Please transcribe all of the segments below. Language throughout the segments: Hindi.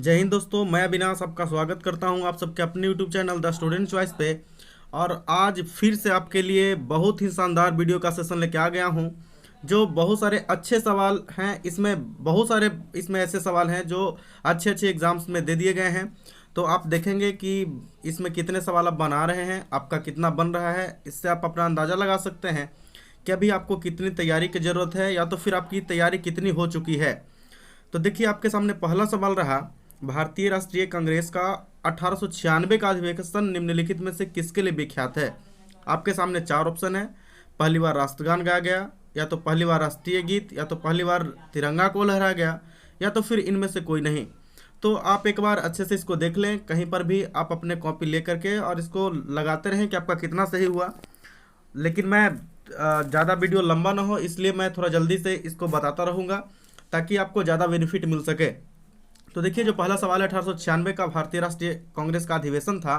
जय हिंद दोस्तों, मैं अविनाश आपका स्वागत करता हूं आप सबके अपने YouTube channel the student choice पे। और आज फिर से आपके लिए बहुत ही शानदार वीडियो का सेशन लेके आ गया हूं। जो बहुत सारे अच्छे सवाल हैं इसमें, बहुत सारे इसमें ऐसे सवाल हैं जो अच्छे अच्छे एग्जाम्स में दे दिए गए हैं। तो आप देखेंगे कि इसमें कितने सवाल आप बना रहे हैं, आपका कितना बन रहा है, इससे आप अपना अंदाज़ा लगा सकते हैं कि अभी आपको कितनी तैयारी की ज़रूरत है या तो फिर आपकी तैयारी कितनी हो चुकी है। तो देखिए, आपके सामने पहला सवाल रहा, भारतीय राष्ट्रीय कांग्रेस का 1896 का अधिवेशन निम्नलिखित में से किसके लिए विख्यात है। आपके सामने चार ऑप्शन है। पहली बार राष्ट्रगान गाया गया, या तो पहली बार राष्ट्रीय गीत, या तो पहली बार तिरंगा को लहराया गया, या तो फिर इनमें से कोई नहीं। तो आप एक बार अच्छे से इसको देख लें, कहीं पर भी आप अपने कॉपी ले करके और इसको लगाते रहें कि आपका कितना सही हुआ। लेकिन मैं ज़्यादा वीडियो लंबा ना हो इसलिए मैं थोड़ा जल्दी से इसको बताता रहूँगा ताकि आपको ज़्यादा बेनिफिट मिल सके। तो देखिए, जो पहला सवाल है, 1896 का भारतीय राष्ट्रीय कांग्रेस का अधिवेशन था,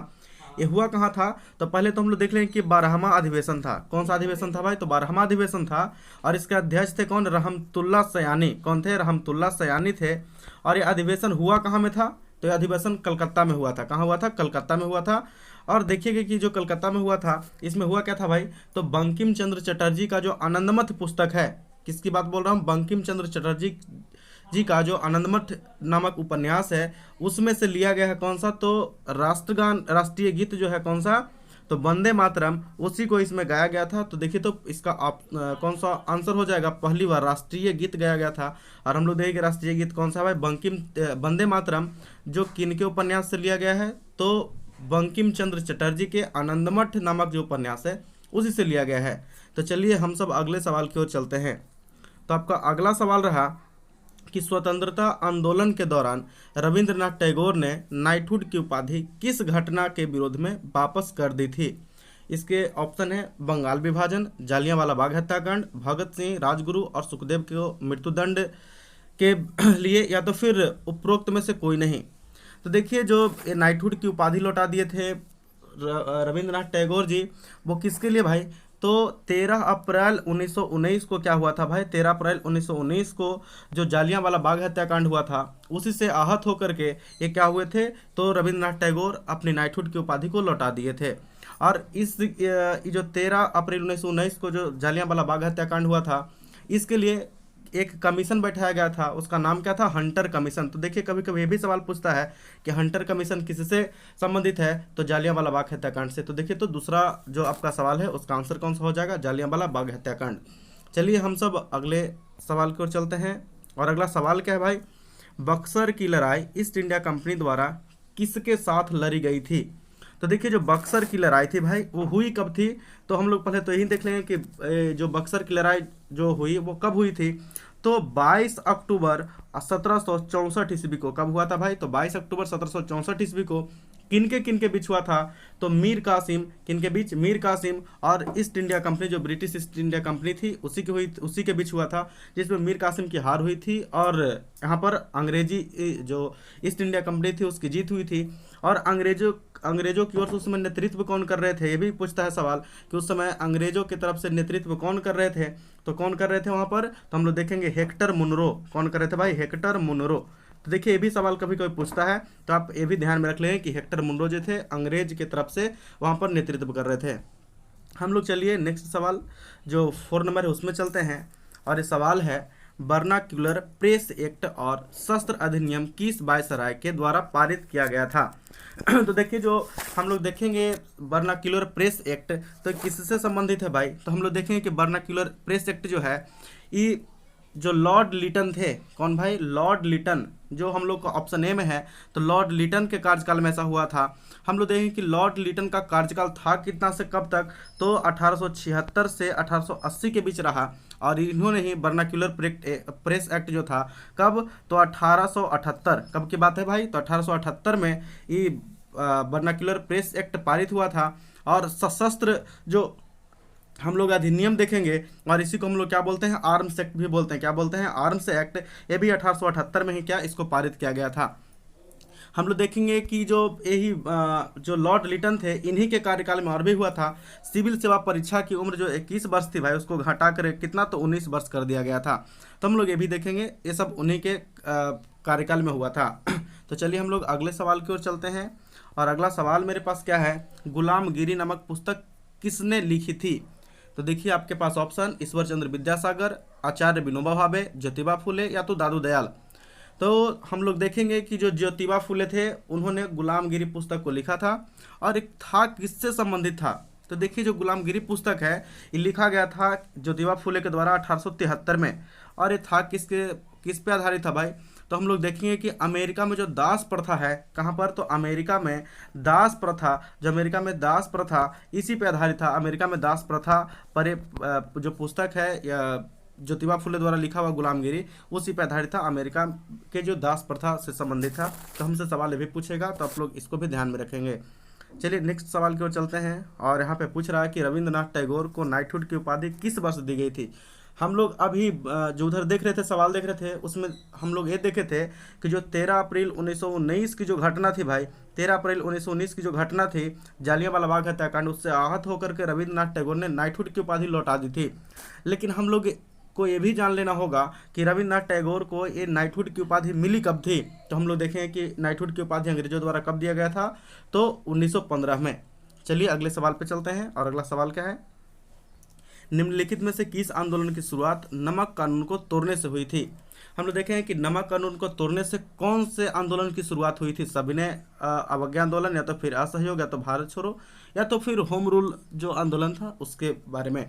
ये हुआ कहाँ था। तो पहले तो हम लोग देख लें कि 12वां अधिवेशन था। कौन सा अधिवेशन था भाई? तो 12वां अधिवेशन था। और इसके अध्यक्ष थे कौन? रहमतुल्लाह सयानी। कौन थे? रहमतुल्लाह सयानी थे। और ये अधिवेशन हुआ कहाँ में था? तो ये अधिवेशन कलकत्ता में हुआ था। कहाँ हुआ था? कलकत्ता में हुआ था। और देखिएगा कि जो कलकत्ता में हुआ था, इसमें हुआ क्या था भाई? तो बंकिम चंद्र चटर्जी का जो आनंदमठ पुस्तक है, किसकी बात बोल रहा हूँ? बंकिम चंद्र चटर्जी जी का जो आनंदमठ नामक उपन्यास है, उसमें से लिया गया है कौन सा? तो राष्ट्रगान, राष्ट्रीय गीत जो है कौन सा? तो वंदे मातरम, उसी को इसमें गाया गया था। तो देखिए, तो इसका कौन सा आंसर हो जाएगा? पहली बार राष्ट्रीय गीत गाया गया था। और हम लोग देखेंगे राष्ट्रीय गीत कौन सा है भाई? वंदे मातरम, जो किनके उपन्यास से लिया गया है? तो बंकिम चंद्र चटर्जी के आनंदमठ नामक जो उपन्यास है उसी से लिया गया है। तो चलिए हम सब अगले सवाल की ओर चलते हैं। तो आपका अगला सवाल रहा कि स्वतंत्रता आंदोलन के दौरान रविंद्रनाथ टैगोर ने नाइटहुड की उपाधि किस घटना के विरोध में वापस कर दी थी। इसके ऑप्शन है बंगाल विभाजन, जालियांवाला बाग हत्याकांड, भगत सिंह, राजगुरु और सुखदेव को मृत्युदंड के लिए, या तो फिर उपरोक्त में से कोई नहीं। तो देखिए, जो ये नाइटहुड की उपाधि लौटा दिए थे रविंद्रनाथ टैगोर जी, वो किसके लिए भाई? तो 13 अप्रैल 1919 को क्या हुआ था भाई? 13 अप्रैल 1919 को जो जालियांवाला बाग हत्याकांड हुआ था, उसी से आहत होकर के ये क्या हुए थे? तो रविंद्रनाथ टैगोर अपनी नाइटहुड की उपाधि को लौटा दिए थे। और इस जो 13 अप्रैल 1919 को जो जालियांवाला बाग हत्याकांड हुआ था, इसके लिए एक कमीशन बैठाया गया था। उसका नाम क्या था? Hunter commission. तो देखिए, कभी कभी ये भी सवाल पूछता है कि हंटर कमीशन किससे संबंधित है? तो जालियांवाला बाग हत्याकांड से। तो देखिए, तो दूसरा जो आपका सवाल है उसका आंसर कौन सा हो जाएगा? जालियांवाला बाग हत्याकांड। चलिए हम सब अगले सवाल की ओर चलते हैं। और अगला सवाल क्या है भाई? बक्सर की लड़ाई ईस्ट इंडिया कंपनी द्वारा किसके साथ लड़ी गई थी? तो देखिए, जो बक्सर की लड़ाई थी भाई, वो हुई कब थी? तो हम लोग पहले तो यही देख लेंगे कि जो बक्सर की लड़ाई जो हुई वो कब हुई थी। तो 22 अक्टूबर 1764 ईस्वी को। कब हुआ था भाई? तो 22 अक्टूबर 1764 ईस्वी को। किन के बीच हुआ था? तो मीर कासिम, किन के बीच? मीर कासिम और ईस्ट इंडिया कंपनी, जो ब्रिटिश ईस्ट इंडिया कंपनी थी, उसी के बीच हुआ था, जिसमें मीर कासिम की हार हुई थी और यहाँ पर अंग्रेजी जो ईस्ट इंडिया कंपनी थी उसकी जीत हुई थी। और अंग्रेजों की ओर से उस समय नेतृत्व कौन कर रहे थे? ये भी पूछता है सवाल कि उस समय अंग्रेजों की तरफ से नेतृत्व कौन कर रहे थे। तो कौन कर रहे थे वहाँ पर? तो हम लोग देखेंगे हेक्टर मुनरो। कौन कर रहे थे भाई? Hector Munro. तो देखिए, ये भी सवाल कभी कभी पूछता है, तो आप ये भी ध्यान में रख लें कि हेक्टर मुनरो जो थे अंग्रेज की तरफ से वहाँ पर नेतृत्व कर रहे थे। हम लोग चलिए नेक्स्ट सवाल जो 4 नंबर है उसमें चलते हैं। और ये सवाल है, वर्नाक्यूलर प्रेस एक्ट और शस्त्र अधिनियम किस वायसराय के द्वारा पारित किया गया था? तो देखिए, जो हम लोग देखेंगे वर्नाक्यूलर प्रेस एक्ट, तो किससे संबंधित है भाई? तो हम लोग देखेंगे कि वर्नाक्यूलर प्रेस एक्ट जो है, ये जो लॉर्ड लिटन थे, कौन भाई? लॉर्ड लिटन, जो हम लोग का ऑप्शन ए में है। तो लॉर्ड लिटन के कार्यकाल में ऐसा हुआ था। हम लोग देखेंगे कि लॉर्ड लिटन का कार्यकाल था कितना से कब तक? तो 1876 से 1880 के बीच रहा। और इन्होंने ही वर्नाक्यूलर प्रेस एक्ट जो था, कब? तो 1878। कब की बात है भाई? तो 1878 में ये वर्नाक्यूलर प्रेस एक्ट पारित हुआ था। और सशस्त्र जो हम लोग अधिनियम देखेंगे, और इसी को हम लोग क्या बोलते हैं? आर्म्स एक्ट भी बोलते हैं। क्या बोलते हैं? Arms act. ये भी 1878 में ही क्या इसको पारित किया गया था। हम लोग देखेंगे कि जो यही जो लॉर्ड लिटन थे, इन्हीं के कार्यकाल में और भी हुआ था। सिविल सेवा परीक्षा की उम्र जो 21 वर्ष थी भाई, उसको घटा कर कितना? तो 19 वर्ष कर दिया गया था। तो हम लोग ये भी देखेंगे, ये सब उन्हीं के कार्यकाल में हुआ था। तो चलिए हम लोग अगले सवाल की ओर चलते हैं। और अगला सवाल मेरे पास क्या है, गुलामगिरी नामक पुस्तक किसने लिखी थी? तो देखिए आपके पास ऑप्शन ईश्वर चंद्र विद्यासागर, आचार्य विनोबा भावे, ज्योतिबा फुले या तो दादू दयाल। तो हम लोग देखेंगे कि जो ज्योतिबा फुले थे उन्होंने गुलामगिरी पुस्तक को लिखा था, और एक था किससे संबंधित था। तो देखिए जो गुलामगिरी पुस्तक है ये लिखा गया था ज्योतिबा फुले के द्वारा 1873 में, और ये था किस पे आधारित था भाई? तो हम लोग देखेंगे कि अमेरिका में जो दास प्रथा है, कहाँ पर? तो अमेरिका में दास प्रथा, जो अमेरिका में दास प्रथा इसी पे आधारित था। अमेरिका में दास प्रथा पर जो पुस्तक है या ज्योतिबा फुले द्वारा लिखा हुआ गुलामगिरी, उसी पे आधारित था, अमेरिका के जो दास प्रथा से संबंधित था। तो हमसे सवाल ये भी पूछेगा, तो आप लोग इसको भी ध्यान में रखेंगे। चलिए नेक्स्ट सवाल की ओर चलते हैं। और यहाँ पे पूछ रहा है कि रविंद्रनाथ टैगोर को नाइटहुड की उपाधि किस वर्ष दी गई थी? हम लोग अभी जो उधर देख रहे थे, सवाल देख रहे थे, उसमें हम लोग ये देखे थे कि जो 13 अप्रैल 1919 की जो घटना थी भाई, 13 अप्रैल 1919 की जो घटना थी जालियांवाला बाग हत्याकांड, उससे आहत होकर के रविंद्रनाथ टैगोर ने नाइटहुड की उपाधि लौटा दी थी। लेकिन हम लोग को ये भी जान लेना होगा कि रविंद्रनाथ टैगोर को ये नाइटहुड की उपाधि मिली कब थी। तो हम लोग देखें कि नाइटहुड की उपाधि अंग्रेजों द्वारा कब दिया गया था, तो 1915 में। चलिए अगले सवाल पे चलते हैं। और अगला सवाल क्या है, निम्नलिखित में से किस आंदोलन की शुरुआत नमक कानून को तोड़ने से हुई थी? हम लोग देखें कि नमक कानून को तोड़ने से कौन से आंदोलन की शुरुआत हुई थी? सविनय अवज्ञा आंदोलन, या तो फिर असहयोग, या तो भारत छोड़ो, या तो फिर होम रूल जो आंदोलन था उसके बारे में।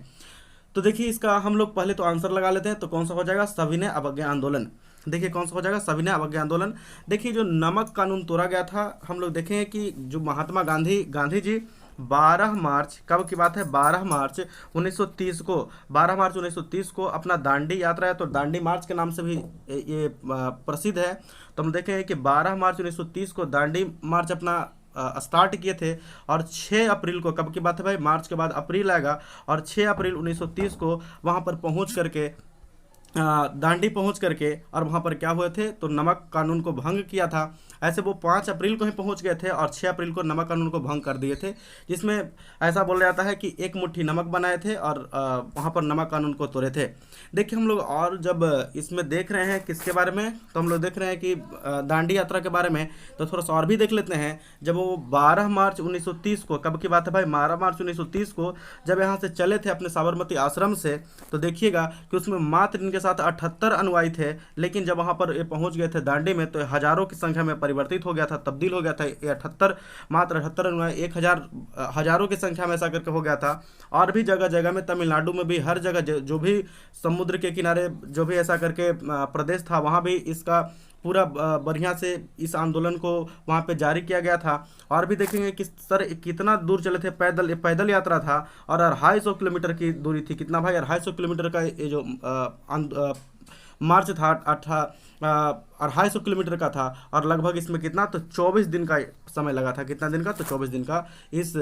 तो देखिए इसका हम लोग पहले तो आंसर लगा लेते हैं। तो कौन सा हो जाएगा? सविनय अवज्ञा आंदोलन। देखिए कौन सा हो जाएगा? सविनय अवज्ञा आंदोलन। देखिए जो नमक कानून तोड़ा गया था, हम लोग देखें कि जो महात्मा गांधी जी 12 मार्च, कब की बात है? 12 मार्च 1930 को, 12 मार्च 1930 को अपना दांडी यात्रा है, तो दांडी मार्च के नाम से भी ये प्रसिद्ध है। तो हम देखें कि 12 मार्च 1930 को दांडी मार्च अपना स्टार्ट किए थे, और 6 अप्रैल को, कब की बात है भाई? मार्च के बाद अप्रैल आएगा, और 6 अप्रैल 1930 को वहाँ पर पहुँच करके दांडी पहुंच करके, और वहाँ पर क्या हुए थे? तो नमक कानून को भंग किया था। ऐसे वो 5 अप्रैल को ही पहुंच गए थे, और 6 अप्रैल को नमक कानून को भंग कर दिए थे, जिसमें ऐसा बोला जाता है कि एक मुट्ठी नमक बनाए थे और वहाँ पर नमक कानून को तोड़े थे। देखिए हम लोग और जब इसमें देख रहे हैं किसके बारे में, तो हम लोग देख रहे हैं कि दांडी यात्रा के बारे में, तो थोड़ा सा और भी देख लेते हैं। जब वो 12 मार्च 1930 को, कब की बात है भाई? 12 मार्च 1930 को जब यहाँ से चले थे अपने साबरमती आश्रम से, तो देखिएगा कि उसमें मात्र इनके साथ 78 अनुयायी थे। लेकिन जब वहाँ पर ये पहुँच गए थे दांडी में, तो हजारों की संख्या में परिवर्तित हो गया था, तब्दील हो गया था। ये 78, मात्र 78 अनुयायी 1000 हजारों की संख्या में ऐसा करके हो गया था। और भी जगह जगह में, तमिलनाडु में भी, हर जगह जो भी समुद्र के किनारे जो भी ऐसा करके प्रदेश था, वहाँ भी इसका पूरा बढ़िया से इस आंदोलन को वहाँ पे जारी किया गया था। और भी देखेंगे किस तरह कितना दूर चले थे, पैदल यात्रा था, और 250 किलोमीटर की दूरी थी। कितना भाई? 250 किलोमीटर का ये जो मार्च था, 250 किलोमीटर का था, और लगभग इसमें कितना? तो 24 दिन का समय लगा था। कितना दिन का? तो 24 दिन का इस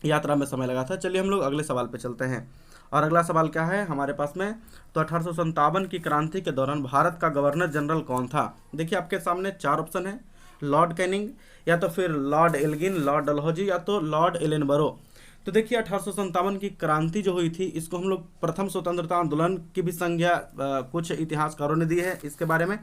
यात्रा में समय लगा था। चलिए हम लोग अगले सवाल पे चलते हैं। और अगला सवाल क्या है हमारे पास में, तो 1857 की क्रांति के दौरान भारत का गवर्नर जनरल कौन था? देखिए आपके सामने 4 ऑप्शन है, लॉर्ड कैनिंग, या तो फिर लॉर्ड एल्गिन, लॉर्ड डलहौजी, या तो लॉर्ड एलेनबरो। तो देखिए 1857 की क्रांति जो हुई थी, इसको हम लोग प्रथम स्वतंत्रता आंदोलन की भी संज्ञा कुछ इतिहासकारों ने दी है इसके बारे में।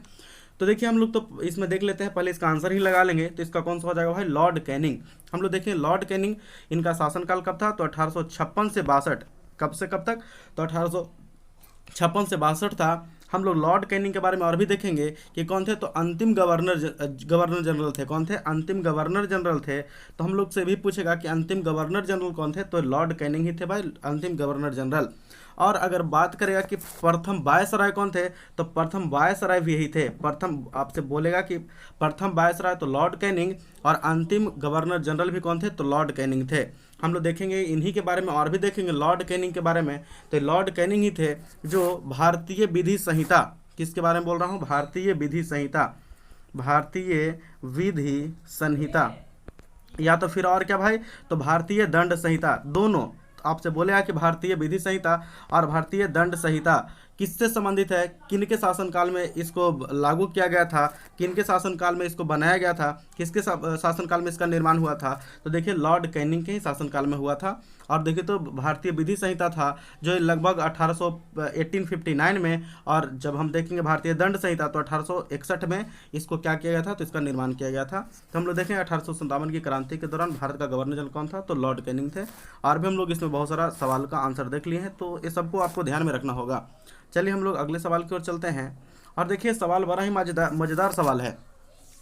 तो देखिए हम लोग तो इसमें देख लेते हैं, पहले इसका आंसर ही लगा लेंगे। तो इसका कौन सा हो जाएगा भाई? Lord Canning. हम लोग देखें लॉर्ड कैनिंग, इनका शासनकाल कब था? तो 1856 से 62। कब से कब तक? तो 1856 से 62 था। हम लोग लॉर्ड कैनिंग के बारे में और भी देखेंगे कि कौन थे, तो अंतिम गवर्नर जनरल थे। कौन थे? अंतिम गवर्नर जनरल थे। तो हम लोग से भी पूछेगा कि अंतिम गवर्नर जनरल कौन थे, तो लॉर्ड कैनिंग ही थे भाई, अंतिम गवर्नर जनरल। और अगर बात करेगा कि प्रथम वायसराय कौन थे, तो प्रथम वायसराय भी यही थे। प्रथम आपसे बोलेगा कि प्रथम वायसराय तो लॉर्ड कैनिंग, और अंतिम गवर्नर जनरल भी कौन थे, तो लॉर्ड कैनिंग थे। हम लोग देखेंगे इन्हीं के बारे में और भी देखेंगे लॉर्ड कैनिंग के बारे में। तो लॉर्ड कैनिंग ही थे जो भारतीय विधि संहिता, किसके बारे में बोल रहा हूँ? भारतीय विधि संहिता, भारतीय विधि संहिता, या तो फिर और क्या भाई? तो भारतीय दंड संहिता। दोनों आपसे बोलेगा कि भारतीय विधि संहिता और भारतीय दंड संहिता, किससे संबंधित है, किनके शासनकाल में इसको लागू किया गया था, किनके शासनकाल में इसको बनाया गया था, किसके शासनकाल में इसका निर्माण हुआ था। तो देखिए लॉर्ड कैनिंग के ही शासनकाल में हुआ था। और देखिए तो भारतीय विधि संहिता था जो लगभग 1859 में, और जब हम देखेंगे भारतीय दंड संहिता तो 1861 में इसको क्या किया गया था, तो इसका निर्माण किया गया था। तो हम लोग देखें 1857 की क्रांति के दौरान भारत का गवर्नर जनरल कौन था, तो लॉर्ड कैनिंग थे। और भी हम लोग इसमें बहुत सारा सवाल का आंसर देख लिए हैं, तो ये सबको आपको ध्यान में रखना होगा। चलिए हम लोग अगले सवाल की ओर चलते हैं। और देखिए सवाल बड़ा ही मजेदार सवाल है।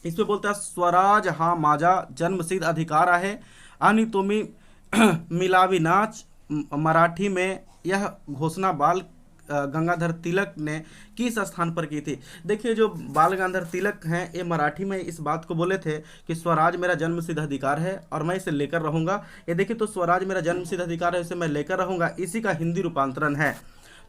इसमें बोलता है स्वराज हा माझा जन्मसिद्ध अधिकार आहे आणि तुम्ही मिलावी नाच मराठी में यह घोषणा बाल गंगाधर तिलक ने किस स्थान पर की थी। देखिए जो बाल गंगाधर तिलक हैं ये मराठी में इस बात को बोले थे कि स्वराज मेरा जन्मसिद्ध अधिकार है और मैं इसे लेकर रहूँगा। ये देखिए तो स्वराज मेरा जन्मसिद्ध अधिकार है, इसे मैं लेकर रहूँगा, इसी का हिंदी रूपांतरण है।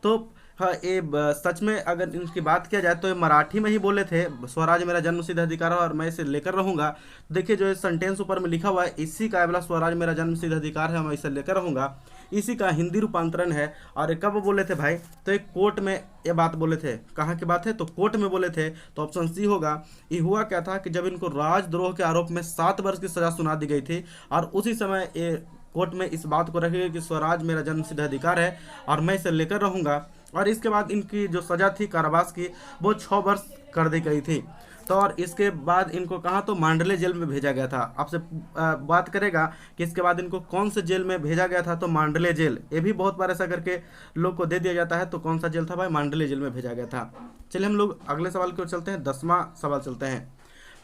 तो हाँ ये सच में अगर इनकी बात किया जाए तो ये मराठी में ही बोले थे, स्वराज मेरा जन्मसिद्ध अधिकार है और मैं इसे लेकर रहूँगा। देखिए जो ये सेंटेंस ऊपर में लिखा हुआ है इसी का वाला स्वराज मेरा जन्मसिद्ध अधिकार है मैं इसे लेकर रहूँगा, इसी का हिंदी रूपांतरण है। और ये कब बोले थे भाई, तो एक कोर्ट में ये बात बोले थे। कहाँ की बात है, तो कोर्ट में बोले थे। तो ऑप्शन सी होगा। ये हुआ क्या था कि जब इनको राजद्रोह के आरोप में 7 वर्ष की सजा सुना दी गई थी और उसी समय ये कोर्ट में इस बात को रखेगा कि स्वराज मेरा जन्मसिद्ध अधिकार है और मैं इसे लेकर रहूँगा। और इसके बाद इनकी जो सज़ा थी कारावास की वो 6 वर्ष कर दी गई थी। तो और इसके बाद इनको कहाँ, तो मांडले जेल में भेजा गया था। आपसे बात करेगा कि इसके बाद इनको कौन से जेल में भेजा गया था, तो मांडले जेल। ये भी बहुत बार ऐसा करके लोग को दे दिया जाता है। तो कौन सा जेल था भाई, मांडले जेल में भेजा गया था। चलिए हम लोग अगले सवाल की ओर चलते हैं। 10वां सवाल चलते हैं।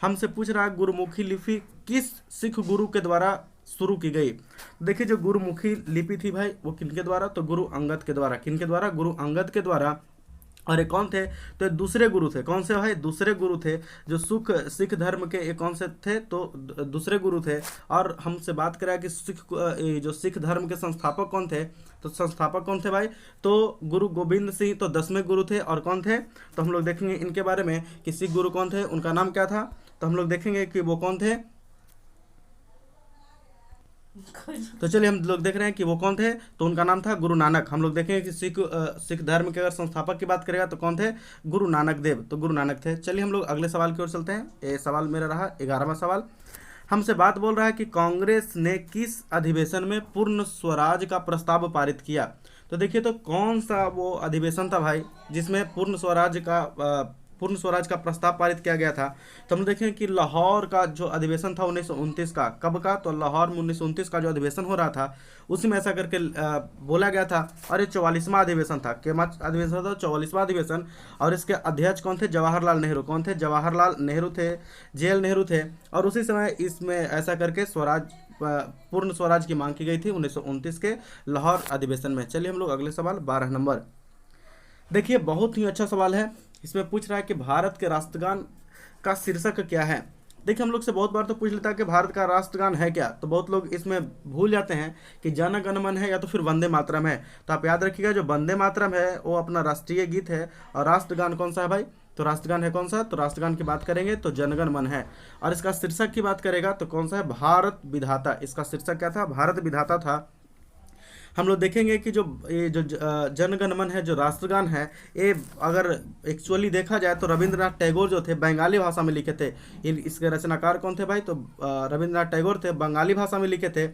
हमसे पूछ रहा है गुरुमुखी लिपि किस सिख गुरु के द्वारा शुरू की गई। देखिए जो गुरुमुखी लिपि थी भाई वो किनके द्वारा, तो गुरु अंगद के द्वारा। किनके द्वारा, गुरु अंगद के द्वारा। और ये कौन थे, तो दूसरे गुरु थे। कौन से भाई, दूसरे गुरु थे जो सिख धर्म के। ये कौन से थे, तो दूसरे गुरु थे। और हमसे बात करा कि जो सिख धर्म के संस्थापक कौन थे, तो संस्थापक कौन थे भाई, तो गुरु गोविंद सिंह तो 10वें गुरु थे। और कौन थे, तो हम लोग देखेंगे इनके बारे में कि सिख गुरु कौन थे, उनका नाम क्या था। तो हम लोग देखेंगे कि वो कौन थे। तो चलिए हम लोग देख रहे हैं कि वो कौन थे, तो उनका नाम था गुरु नानक। हम लोग देखेंगे कि सिख धर्म के अगर संस्थापक की बात करेगा तो कौन थे, गुरु नानक देव। तो गुरु नानक थे। चलिए हम लोग अगले सवाल की ओर चलते हैं। ये सवाल मेरा रहा 11वां सवाल। हमसे बात बोल रहा है कि कांग्रेस ने किस अधिवेशन में पूर्ण स्वराज का प्रस्ताव पारित किया। तो देखिए तो कौन सा वो अधिवेशन था भाई जिसमें पूर्ण स्वराज का प्रस्ताव पारित किया गया था। तो हम देखें कि लाहौर का जो अधिवेशन था 1929 का। कब का, तो लाहौर में 1929 का जो अधिवेशन हो रहा था उसी में ऐसा करके बोला गया था। और ये 44वां अधिवेशन था। क्या अधिवेशन था, 44वां अधिवेशन। और इसके अध्यक्ष कौन थे, जवाहरलाल नेहरू। कौन थे, जवाहरलाल नेहरू थे, जेएल नेहरू थे। और उसी समय इसमें ऐसा करके पूर्ण स्वराज की मांग की गई थी 1929 के लाहौर अधिवेशन में। चलिए हम लोग अगले सवाल 12 नंबर। देखिए बहुत ही अच्छा सवाल है। इसमें पूछ रहा है कि भारत के राष्ट्रगान का शीर्षक क्या है। देखिए हम लोग से बहुत बार तो पूछ लेता है कि भारत का राष्ट्रगान है क्या, तो बहुत लोग इसमें भूल जाते हैं कि जन गण मन है या तो फिर वंदे मातरम है। तो आप याद रखिएगा जो वंदे मातरम है वो अपना राष्ट्रीय गीत है। और राष्ट्रगान कौन सा है भाई, तो राष्ट्रगान है कौन सा, तो राष्ट्रगान की बात करेंगे तो जनगण मन है। और इसका शीर्षक की बात करेगा तो कौन सा है, भारत विधाता। इसका शीर्षक क्या था, भारत विधाता था। हम लोग देखेंगे कि ये जो जनगण मन है, जो राष्ट्रगान है, ये अगर एक्चुअली देखा जाए तो रविंद्रनाथ टैगोर जो थे बंगाली भाषा में लिखे थे। इसके रचनाकार कौन थे भाई, तो रविंद्रनाथ टैगोर थे, बंगाली भाषा में लिखे थे।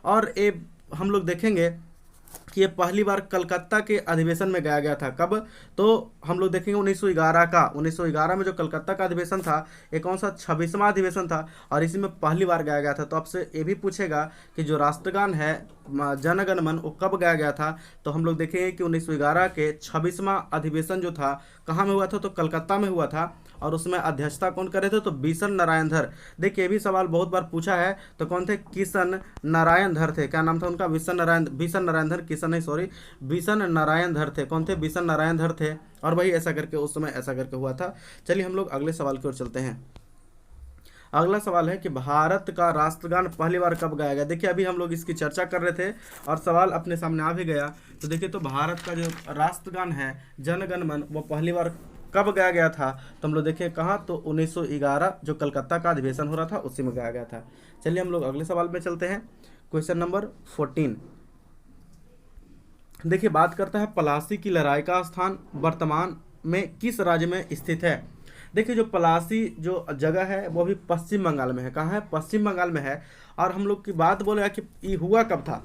और ये हम लोग देखेंगे कि ये पहली बार कलकत्ता के अधिवेशन में गाया गया था। कब, तो हम लोग देखेंगे 1911 में जो कलकत्ता का अधिवेशन था ये कौन सा, 26वां अधिवेशन था। और इसी में पहली बार गाया गया था। तो आपसे ये भी पूछेगा कि जो राष्ट्रगान है जनगण मन वो कब गाया गया था। तो हम लोग देखेंगे कि 1911 के 26वां अधिवेशन जो था कहाँ में हुआ था, तो कलकत्ता में हुआ था। और उसमें अध्यक्षता कौन कर रहे थे, तो बिशन नारायण धर। देखिए ये भी सवाल बहुत बार पूछा है। तो कौन थे, किशन नारायण धर थे। क्या नाम था उनका, बिशन नारायण धर, बिशन नारायण धर थे। कौन थे, बिशन नारायण धर थे। और वही ऐसा करके उस समय ऐसा करके हुआ था। चलिए हम लोग अगले सवाल की ओर चलते हैं। अगला सवाल है कि भारत का राष्ट्रगान पहली बार कब गाया गया। देखिए अभी हम लोग इसकी चर्चा कर रहे थे और सवाल अपने सामने आ भी गया। तो देखिए तो भारत का जो राष्ट्रगान है जनगण मन वो पहली बार कब गाया गया था। तो हम लोग देखें कहाँ, तो 1911 जो कलकत्ता का अधिवेशन हो रहा था उसी में गाया गया था। चलिए हम लोग अगले सवाल में चलते हैं। Question number 14। देखिए बात करता है पलासी की लड़ाई का स्थान वर्तमान में किस राज्य में स्थित है। देखिए जो पलासी जो जगह है वो भी पश्चिम बंगाल में है। कहाँ है? पश्चिम बंगाल में है। और हम लोग की बात बोलेगा कि ये हुआ कब था,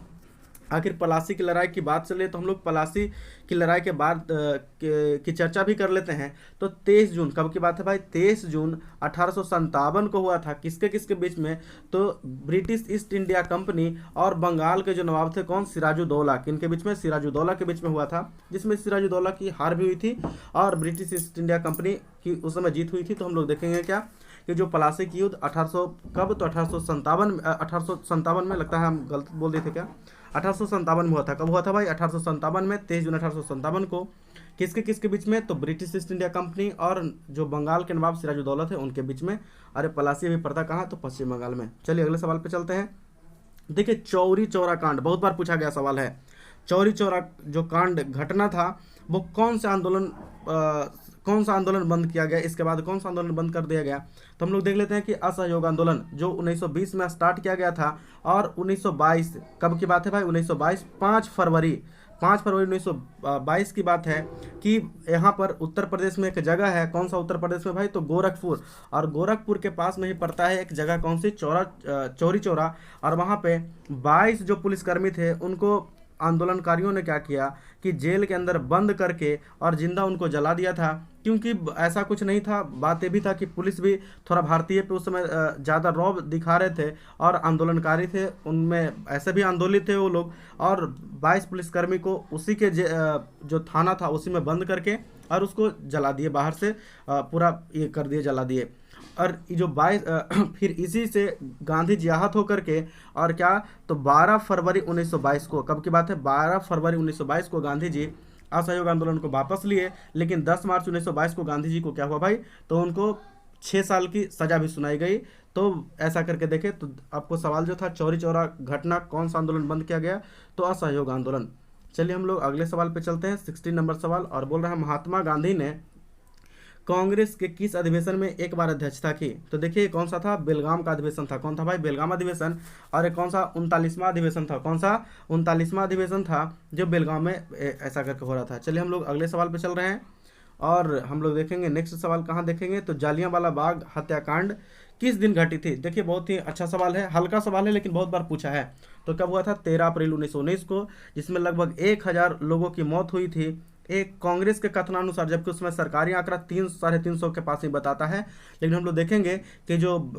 आखिर पलासी की लड़ाई की बात चले तो हम लोग पलासी की लड़ाई के बाद की चर्चा भी कर लेते हैं। तो 23 जून कब की बात है भाई? 23 जून 1857 को हुआ था। किसके किसके बीच में? तो ब्रिटिश ईस्ट इंडिया कंपनी और बंगाल के जो नवाब थे कौन? सिराजुद्दौला। किनके बीच में? सिराजुद्दौला के बीच में हुआ था, जिसमें सिराजुद्दौला की हार भी हुई थी और ब्रिटिश ईस्ट इंडिया कंपनी की उस समय जीत हुई थी। तो हम लोग देखेंगे क्या कि जो पलासी की युद्ध 1800 कब? तो 1857 में, लगता है हम गलत बोल रहे थे क्या, 1857 में हुआ था। कब हुआ था भाई? 1857 में 23 जून 1857 को। किसके किसके बीच में? तो ब्रिटिश ईस्ट इंडिया कंपनी और जो बंगाल के नवाब सिराजुद्दौला थे उनके बीच में। अरे पलासी अभी पड़ता कहाँ? तो पश्चिम बंगाल में। चलिए अगले सवाल पे चलते हैं। देखिए चौरी चौरा कांड बहुत बार पूछा गया सवाल है। चौरी चौरा जो कांड घटना था वो कौन सा आंदोलन बंद किया गया, इसके बाद कौन सा आंदोलन बंद कर दिया गया? तो हम लोग देख लेते हैं कि असहयोग आंदोलन जो 1920 में स्टार्ट किया गया था और 1922 कब की बात है भाई? 1922 5 फरवरी 1922 की बात है कि यहाँ पर उत्तर प्रदेश में एक जगह है। कौन सा उत्तर प्रदेश में भाई? तो गोरखपुर। और गोरखपुर के पास में ही पड़ता है एक जगह, कौन सी? चौरी चौरा। और वहाँ पे 22 जो पुलिसकर्मी थे उनको आंदोलनकारियों ने क्या किया कि जेल के अंदर बंद करके और जिंदा उनको जला दिया था। क्योंकि ऐसा कुछ नहीं था, बात ये भी था कि पुलिस भी थोड़ा भारतीय पे उस समय ज़्यादा रौब दिखा रहे थे और आंदोलनकारी थे उनमें ऐसे भी आंदोलित थे वो लोग। और 22 पुलिसकर्मी को उसी के जो थाना था उसी में बंद करके और उसको जला दिए, बाहर से पूरा ये कर दिए, जला दिए। और ये जो 22 फिर इसी से गांधी जी आहत होकर के और क्या, तो 12 फरवरी 1922 को, कब की बात है? 12 फरवरी 1922 को गांधी जी असहयोग आंदोलन को वापस लिए। लेकिन 10 मार्च 1922 को गांधी जी को क्या हुआ भाई? तो उनको 6 साल की सजा भी सुनाई गई। तो ऐसा करके देखे तो आपको सवाल जो था चौरी चौरा घटना कौन सा आंदोलन बंद किया गया? तो असहयोग आंदोलन। चलिए हम लोग अगले सवाल पे चलते हैं। 16 नंबर सवाल और बोल रहा है महात्मा गांधी ने कांग्रेस के किस अधिवेशन में एक बार अध्यक्षता की? तो देखिए कौन सा था? बेलगाम का अधिवेशन था। कौन था भाई? बेलगाम अधिवेशन। और एक कौन सा? 39वां अधिवेशन था। कौन सा? 39वां अधिवेशन था जो बेलगाम में ऐसा करके हो रहा था। चलिए हम लोग अगले सवाल पे चल रहे हैं और हम लोग देखेंगे नेक्स्ट सवाल कहाँ देखेंगे, तो जालियांवाला बाग हत्याकांड किस दिन घटी थी? देखिए बहुत ही अच्छा सवाल है, हल्का सवाल है लेकिन बहुत बार पूछा है। तो कब हुआ था? 13 अप्रैल 1919 को, जिसमें लगभग 1000 लोगों की मौत हुई थी एक कांग्रेस के कथनानुसार, जबकि उसमें सरकारी आंकड़ा 300-350 के पास ही बताता है। लेकिन हम लोग देखेंगे कि जो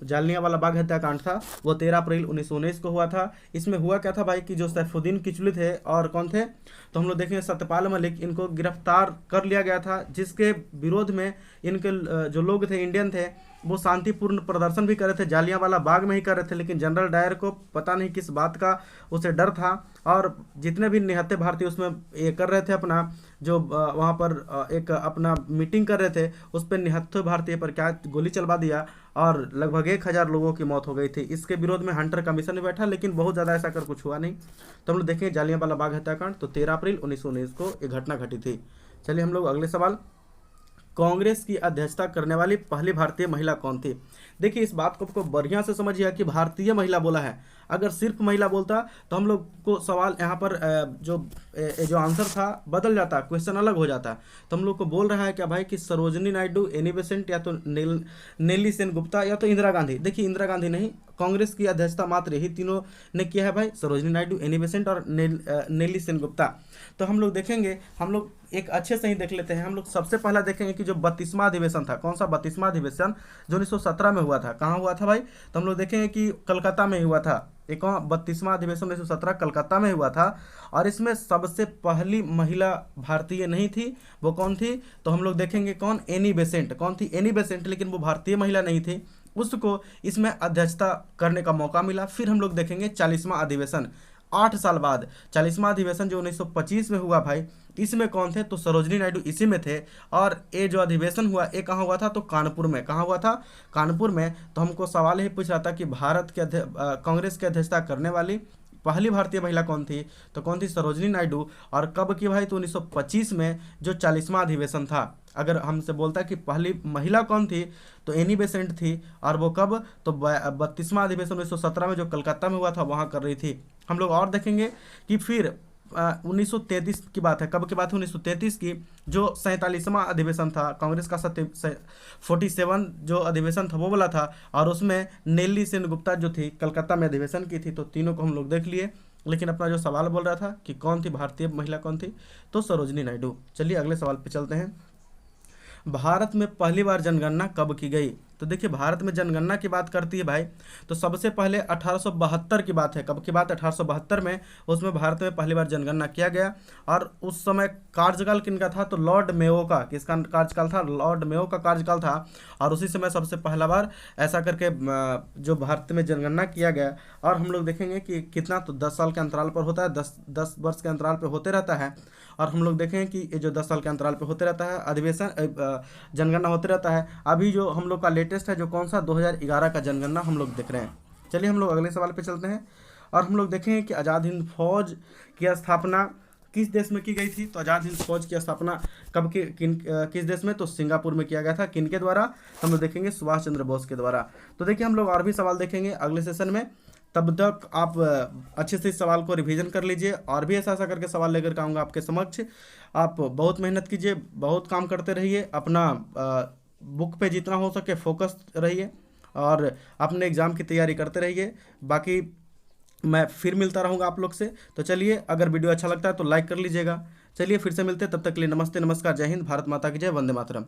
जालियांवाला बाग हत्याकांड था वो 13 अप्रैल 1919 को हुआ था। इसमें हुआ क्या था भाई कि जो सैफुद्दीन किचलू थे और कौन थे, तो हम लोग देखेंगे सत्यपाल मलिक, इनको गिरफ्तार कर लिया गया था, जिसके विरोध में इनके जो लोग थे इंडियन थे वो शांतिपूर्ण प्रदर्शन भी कर रहे थे, जालियांवाला बाग में ही कर रहे थे। लेकिन जनरल डायर को पता नहीं किस बात का उसे डर था और जितने भी निहत्थे भारतीय उसमें ये कर रहे थे अपना जो वहाँ पर एक अपना मीटिंग कर रहे थे, उस पर निहत्थे भारतीय पर क्या गोली चलवा दिया और लगभग 1000 लोगों की मौत हो गई थी। इसके विरोध में हंटर कमीशन भी बैठा लेकिन बहुत ज़्यादा ऐसा कर कुछ हुआ नहीं। तो हम लोग देखें जालियांवाला बाग हत्याकांड, तो 13 अप्रैल 1919 को ये घटना घटी थी। चलिए हम लोग अगले सवाल, कांग्रेस की अध्यक्षता करने वाली पहली भारतीय महिला कौन थी? देखिए इस बात को बढ़िया से समझिए कि भारतीय महिला बोला है। अगर सिर्फ महिला बोलता तो हम लोग को सवाल यहाँ पर जो आंसर था बदल जाता, क्वेश्चन अलग हो जाता। तो हम लोग को बोल रहा है क्या भाई कि सरोजनी नायडू, एनी बेसेंट, या तो नेली सेनगुप्ता या तो इंदिरा गांधी। देखिए इंदिरा गांधी नहीं, कांग्रेस की अध्यक्षता मात्र यही तीनों ने किया है भाई, सरोजनी नायडू, एनी बेसेंट और नेली सेनगुप्ता। तो हम लोग देखेंगे, हम लोग एक अच्छे से ही देख लेते हैं। हम लोग सबसे पहला देखेंगे कि जो 32वां अधिवेशन था, कौन सा 32वां अधिवेशन जो 1917 में हुआ था, कहाँ हुआ था भाई? तो हम लोग देखेंगे कि कलकत्ता में हुआ था। एक 32वां अधिवेशन 1917 कलकत्ता में हुआ था और इसमें सबसे पहली महिला भारतीय नहीं थी, वो कौन थी? तो हम लोग देखेंगे कौन? Annie Besant. कौन थी? एनी बेसेंट, लेकिन वो भारतीय महिला नहीं थी, उसको इसमें अध्यक्षता करने का मौका मिला। फिर हम लोग देखेंगे 40वां अधिवेशन, 8 साल बाद 40वां अधिवेशन जो 1925 में हुआ भाई, इसमें कौन थे? तो सरोजनी नायडू इसी में थे। और ये जो अधिवेशन हुआ ये कहाँ हुआ था? तो कानपुर में। कहाँ हुआ था? कानपुर में। तो हमको सवाल ही पूछ रहा था कि भारत के कांग्रेस की अध्यक्षता करने वाली पहली भारतीय महिला कौन थी? तो कौन थी? सरोजनी नायडू। और कब की भाई? तो 1925 में जो 40वां अधिवेशन था। अगर हमसे बोलता कि पहली महिला कौन थी तो एनी बेसेंट थी, और वो कब? तो 32वां अधिवेशन 1917 में जो कलकत्ता में हुआ था वहाँ कर रही थी। हम लोग और देखेंगे कि फिर 1933 की बात है। कब की बात है? 1933 की, जो 47वां अधिवेशन था कांग्रेस का, 47 जो अधिवेशन था वो बोला था। और उसमें नेल्ली सेनगुप्ता जो थी कलकत्ता में अधिवेशन की थी। तो तीनों को हम लोग देख लिए। लेकिन अपना जो सवाल बोल रहा था कि कौन थी भारतीय महिला, कौन थी, तो सरोजनी नायडू। चलिए अगले सवाल पे चलते हैं। भारत में पहली बार जनगणना कब की गई? तो देखिए, भारत में जनगणना की बात करती है भाई, तो सबसे पहले 1872 की बात है। कब की बात? 1872 में। उसमें भारत में पहली बार जनगणना किया गया। और उस समय कार्यकाल किनका था? तो लॉर्ड मेयो का। किसका कार्यकाल था? लॉर्ड मेयो का कार्यकाल था। और उसी समय सबसे पहला बार ऐसा करके जो भारत में जनगणना किया गया। और हम लोग देखेंगे कि कितना, तो 10 साल के अंतराल पर होता है, 10 वर्ष के अंतराल पर होते रहता है। और हम लोग देखें कि ये जो 10 साल के अंतराल पे होते रहता है अधिवेशन, जनगणना होते रहता है। अभी जो हम लोग का लेटेस्ट है, जो कौन सा, 2011 का जनगणना हम लोग देख रहे हैं। चलिए हम लोग अगले सवाल पे चलते हैं। और हम लोग देखेंगे कि आज़ाद हिंद फौज की स्थापना किस देश में की गई थी? तो आज़ाद हिंद फौज की स्थापना कब की, किस देश में? तो सिंगापुर में किया गया था। किन के द्वारा? हम लोग देखेंगे सुभाष चंद्र बोस के द्वारा। तो देखिए, हम लोग और भी सवाल देखेंगे अगले सेशन में। तब तक आप अच्छे से इस सवाल को रिवीजन कर लीजिए। और भी ऐसा करके सवाल लेकर के आऊँगा आपके समक्ष। आप बहुत मेहनत कीजिए, बहुत काम करते रहिए, अपना बुक पे जितना हो सके फोकस रहिए, और अपने एग्ज़ाम की तैयारी करते रहिए। बाकी मैं फिर मिलता रहूँगा आप लोग से। तो चलिए, अगर वीडियो अच्छा लगता है तो लाइक कर लीजिएगा। चलिए फिर से मिलते हैं, तब तक के लिए नमस्ते, नमस्कार, जय हिंद, भारत माता की जय, वंदे मातरम।